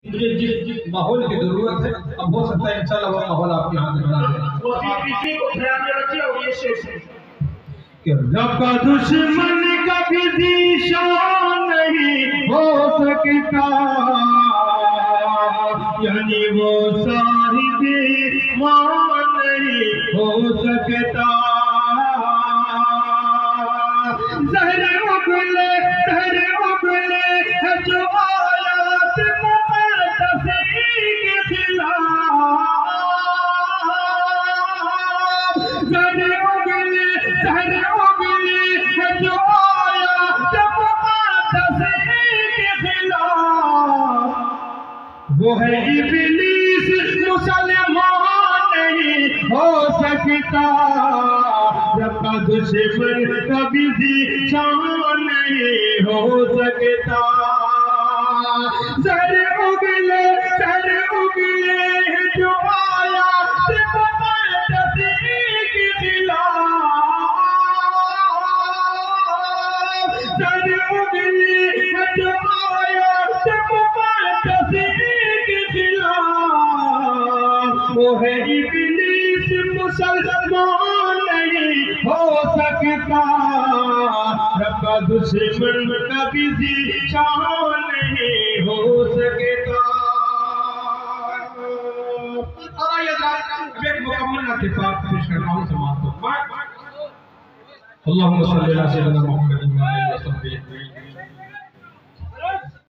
مجھے جس ماحول کی ضرورت ہے اب ہو سکتا ہے انشاءاللہ وہ ماحول آپ کے ہاتھ میں بنا دے وہ اسی کو خیال میں رکھے اور یہ شیخ کہ رب کا دشمن کبھی ذیشان نہیں ہو سکتا یعنی وہ صاحب مان نہیں ہو سکتا زہر اگلے ہے جو آیات مقدسی کے خلاف زہر اگلے ہے جو آیات مقدسی کے خلاف وہ ہے ابلیس مسلمان نہیں ہو سکتا رب کا دشمن کبھی ذیشان نہیں ہو سکتا زہر اگلے ہے جو آیات مقدسی کے خلاف زہر اگلے ہے جو آیات مقدسی کے خلاف وہ ہے ابلیس مسلمان نہیں ہو سکتا رب کا دشمن کبھی ذیشان نہیں ہو سکتا اور آئیے ایک مکمل نعت پاک پیش کرنا ہوں سماعت کو اللہم صلی اللہ علیہ وسلم